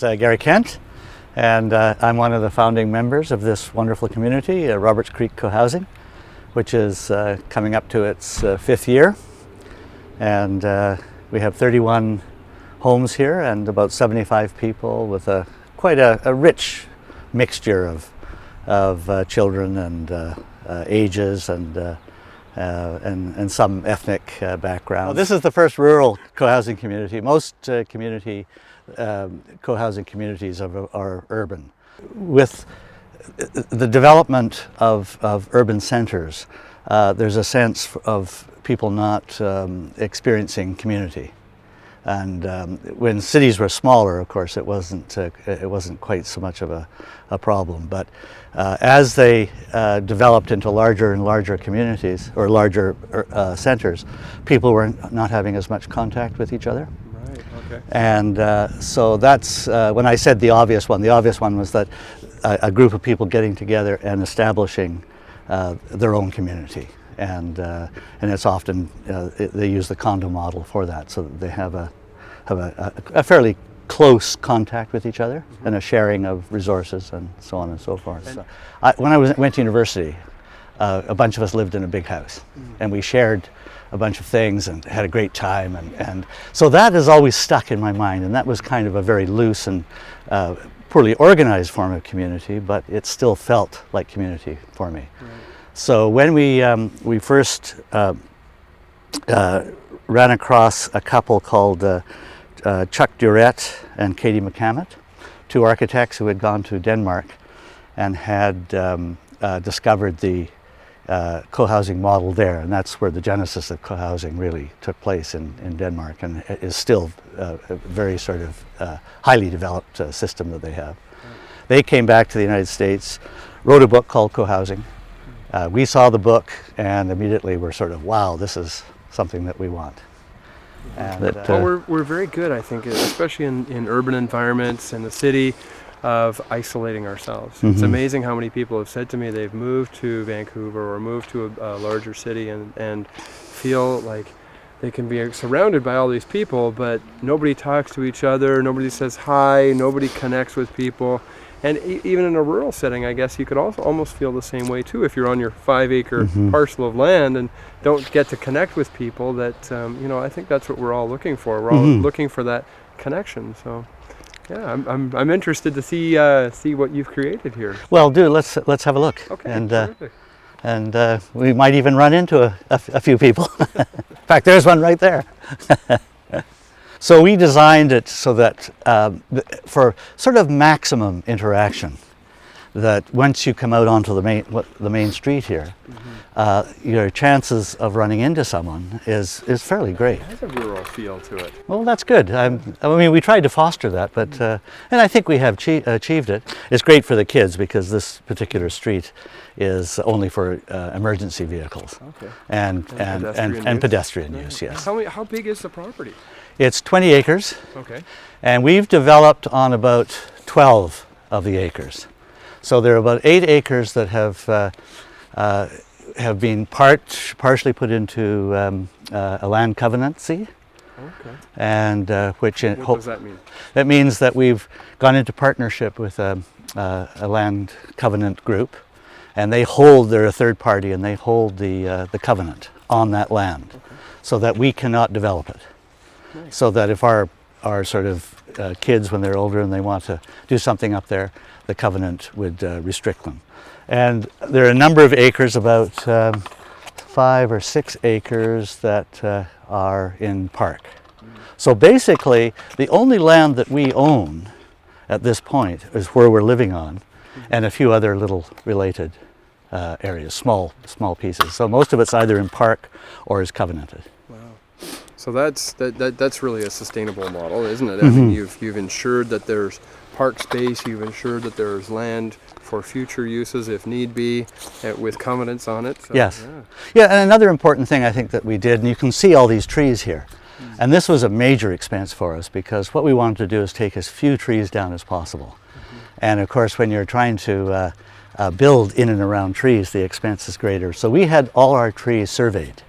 Gary Kent, and I'm one of the founding members of this wonderful community, Roberts Creek Cohousing, which is coming up to its 5th year. And we have 31 homes here and about 75 people with quite a rich mixture of children and ages and some ethnic background. Well, this is the first rural co-housing community. Most co-housing communities are urban. With the development of urban centers, there's a sense of people not experiencing community. And when cities were smaller, of course, it wasn't quite so much of a problem. But as they developed into larger and larger communities or larger centers, people were not having as much contact with each other. Right. Okay. And so that's when I said the obvious one. The obvious one was that a group of people getting together and establishing their own community. And it's often they use the condo model for that, so that they have a fairly close contact with each other and a sharing of resources and so on and so forth. So when I went to university, a bunch of us lived in a big house, and we shared a bunch of things and had a great time, and so that has always stuck in my mind, and that was kind of a very loose and poorly organized form of community, but it still felt like community for me. Right. So when we first ran across a couple called Chuck Durrett and Katie McCammett, two architects who had gone to Denmark and had discovered the co-housing model there, and that's where the genesis of co-housing really took place in Denmark, and it is still a very sort of highly developed system that they have. They came back to the United States, wrote a book called Cohousing. We saw the book and immediately were sort of, wow, this is something that we want. And well, we're very good, I think, especially in urban environments in the city, of isolating ourselves. It's amazing how many people have said to me they've moved to Vancouver or moved to a larger city and feel like they can be surrounded by all these people, but nobody talks to each other, nobody says hi, nobody connects with people. And even in a rural setting, I guess you could also almost feel the same way too. If you're on your 5-acre parcel of land and don't get to connect with people, that I think that's what we're all looking for. We're all looking for that connection. So, yeah, I'm interested to see what you've created here. Well, let's have a look. Okay. And we might even run into a few people. In fact, there's one right there. So we designed it so that for sort of maximum interaction, that once you come out onto the main street here, your chances of running into someone is fairly great. It has a rural feel to it. Well, that's good. I mean, we tried to foster that, but and I think we have achieved it. It's great for the kids because this particular street is only for emergency vehicles and pedestrian use. Yes. Tell me, how big is the property? It's 20 acres. Okay. And we've developed on about 12 of the acres. So there are about 8 acres that have been partially put into a land covenancy. Okay. And what does that mean? That means that we've gone into partnership with a land covenant group, and they're a third party, and they hold the covenant on that land, so that we cannot develop it. Nice. So that if our sort of kids, when they're older and they want to do something up there, the covenant would restrict them. And there are a number of acres, about 5 or 6 acres, that are in park. So basically, the only land that we own at this point is where we're living on, and a few other little related areas, small pieces. So most of it's either in park or is covenanted. Wow. So that's really a sustainable model, isn't it? I mean, you've ensured that there's park space, you've ensured that there's land for future uses if need be, with covenants on it. So, yes. Yeah, and another important thing I think that we did, and you can see all these trees here, and this was a major expense for us because what we wanted to do is take as few trees down as possible. And of course, when you're trying to build in and around trees, the expense is greater. So we had all our trees surveyed.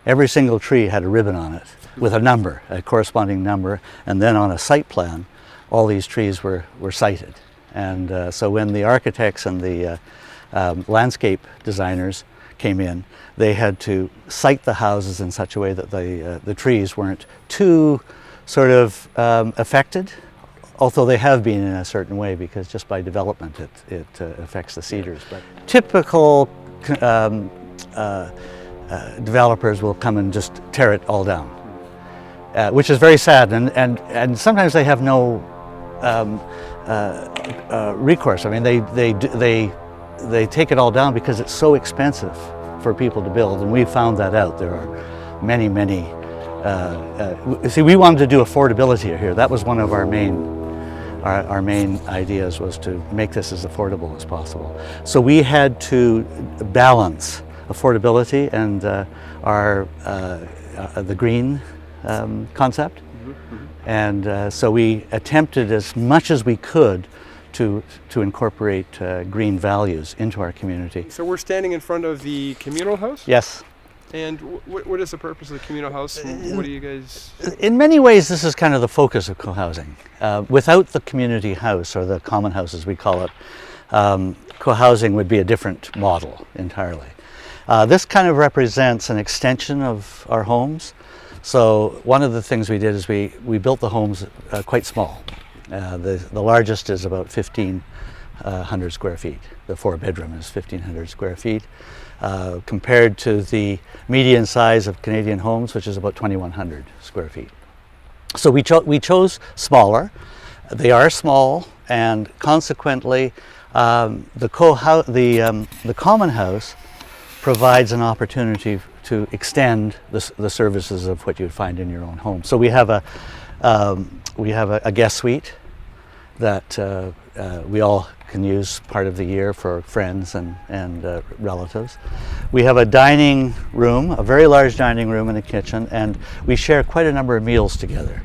Every single tree had a ribbon on it with a number, a corresponding number, and then on a site plan all these trees were sited. And so when the architects and the landscape designers came in, they had to site the houses in such a way that the trees weren't too sort of affected, although they have been in a certain way, because just by development it affects the cedars. But typical developers will come and just tear it all down, which is very sad, and sometimes they have no recourse. I mean, they take it all down because it's so expensive for people to build, and we found that out. There are many see, we wanted to do affordability here. That was one of our main ideas, was to make this as affordable as possible. So we had to balance affordability and the green concept. And so we attempted as much as we could to incorporate green values into our community. So we're standing in front of the communal house? Yes. And what is the purpose of the communal house? What do you guys... In many ways, this is kind of the focus of cohousing. Without the community house, or the common house as we call it, cohousing would be a different model entirely. This kind of represents an extension of our homes. So one of the things we did is we built the homes quite small. The largest is about 1,500 square feet. The 4-bedroom is 1,500 square feet, compared to the median size of Canadian homes, which is about 2,100 square feet. So we chose smaller. They are small, and consequently, the common house provides an opportunity to extend the services of what you'd find in your own home. So we have a guest suite that we all can use part of the year for friends and relatives. We have a dining room, a very large dining room and a kitchen, and we share quite a number of meals together.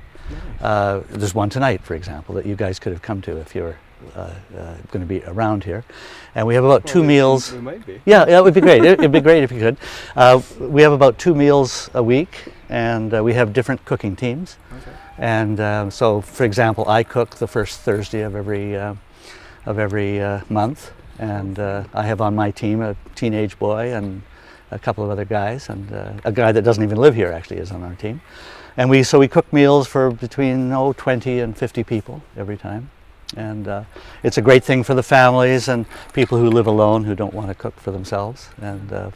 There's one tonight, for example, that you guys could have come to if you were going to be around here. And we have about 2 meals. We might be. Yeah, it would be great. It'd be great if you could. We have about 2 meals a week, and we have different cooking teams. Okay. And so, for example, I cook the first Thursday of every month, and I have on my team a teenage boy and a couple of other guys, and a guy that doesn't even live here actually is on our team. And we cook meals for between 20 and 50 people every time. And it's a great thing for the families and people who live alone who don't want to cook for themselves, and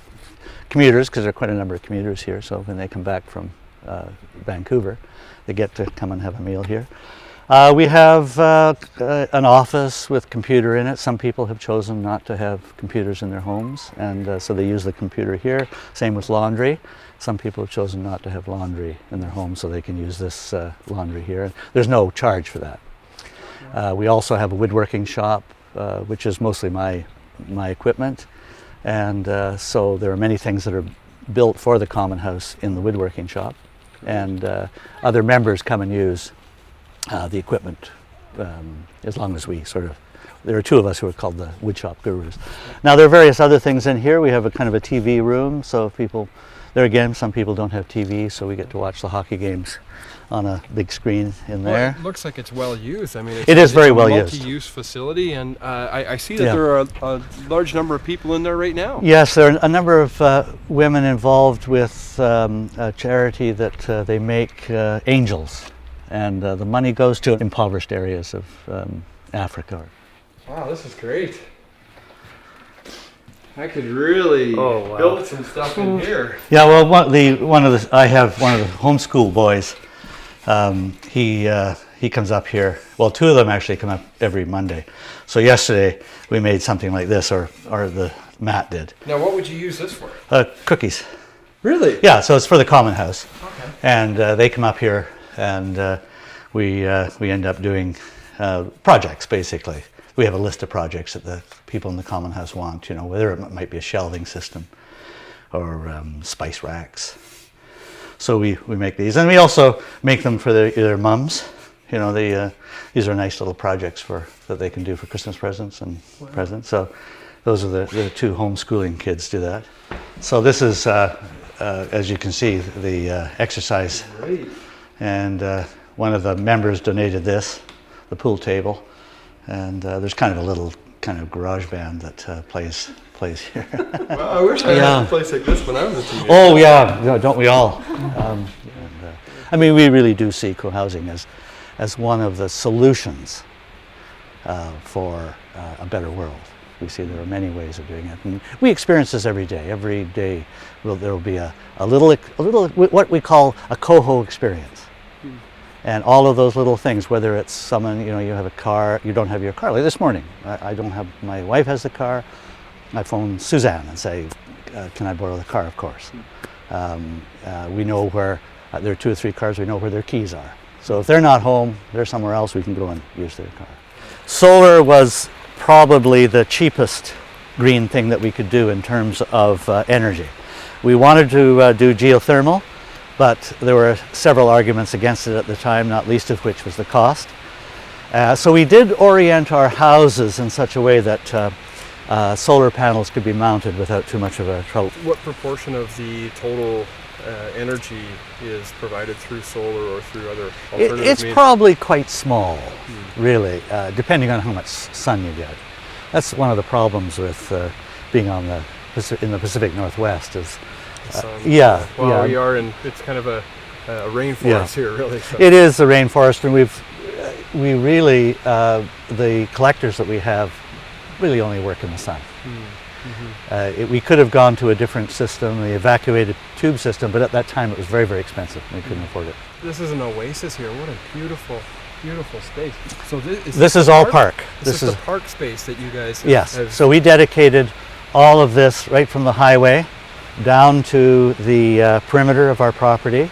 commuters, because there are quite a number of commuters here, so when they come back from Vancouver, they get to come and have a meal here. We have an office with computer in it. Some people have chosen not to have computers in their homes, and so they use the computer here. Same with laundry. Some people have chosen not to have laundry in their home, so they can use this laundry here. There's no charge for that. We also have a woodworking shop, which is mostly my equipment, and so there are many things that are built for the common house in the woodworking shop, and other members come and use the equipment as long as we sort of. There are 2 of us who are called the woodshop gurus. Now there are various other things in here. We have a kind of a TV room, so if people, there again, some people don't have TV, so we get to watch the hockey games on a big screen in there. Well, it looks like it's well used. I mean, it is very well used. Multi-use facility, and I see that there are a large number of people in there right now. Yes, there are a number of women involved with a charity that they make angels, and the money goes to impoverished areas of Africa. Wow, this is great. I could really build some stuff in here. Yeah, well, I have one of the homeschool boys. He comes up here. Well, 2 of them actually come up every Monday. So yesterday we made something like this, or Matt did. Now, what would you use this for? Cookies. Really? Yeah. So it's for the common house. Okay. And they come up here, and we end up doing projects basically. We have a list of projects that the people in the common house want. You know, whether it might be a shelving system or spice racks. So we make these, and we also make them for their mums. You know, these are nice little projects that they can do for Christmas presents and presents. So those are the 2 homeschooling kids do that. So this is, as you can see, the exercise. Great. And one of the members donated this. the pool table, and there's kind of a little kind of garage band that plays here. Well, I wish I had a place like this when I was a teenager. Oh yeah, don't we all? I mean, we really do see co-housing as one of the solutions for a better world. We see there are many ways of doing it, and we experience this every day. Every day, there will be a little what we call a coho experience, and all of those little things. Whether it's someone, you have a car, you don't have your car. Like this morning, I don't have. My wife has the car. I phone Suzanne and say, "Can I borrow the car?" Of course. We know where there are 2 or 3 cars. We know where their keys are. So if they're not home, they're somewhere else. We can go and use their car. Solar was probably the cheapest green thing that we could do in terms of energy. We wanted to do geothermal, but there were several arguments against it at the time, not least of which was the cost. So we did orient our houses in such a way that solar panels could be mounted without too much of a trouble. What proportion of the total energy is provided through solar or through other alternative It's means? probably quite small, really, depending on how much sun you get. That's one of the problems with being in the Pacific Northwest is, Well, yeah. we are in, it's kind of a rainforest here, really. So. It is a rainforest, and we really, the collectors that we have really only work in the sun. We could have gone to a different system, the evacuated tube system, but at that time it was very, very expensive. We couldn't afford it. This is an oasis here. What a beautiful, beautiful space. So this is all park. This is the park space that you guys have. Yes. So we dedicated all of this right from the highway down to the perimeter of our property.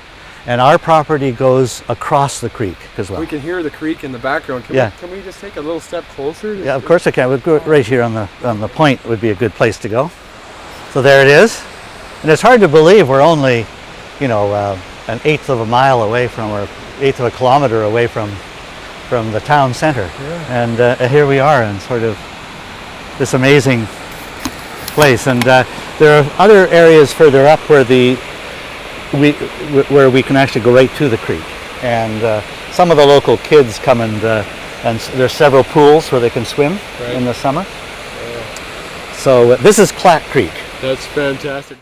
And our property goes across the creek as well. We can hear the creek in the background. Can we just take a little step closer? Yeah, of course I can. We'll go right here on the point would be a good place to go. So there it is. And it's hard to believe we're only, an eighth of a mile away from, or eighth of a kilometer away from the town center. Yeah. And here we are in sort of this amazing place. And there are other areas further up where we can actually go right to the creek, and some of the local kids come and there's several pools where they can swim in the summer. So this is Clack Creek. That's fantastic.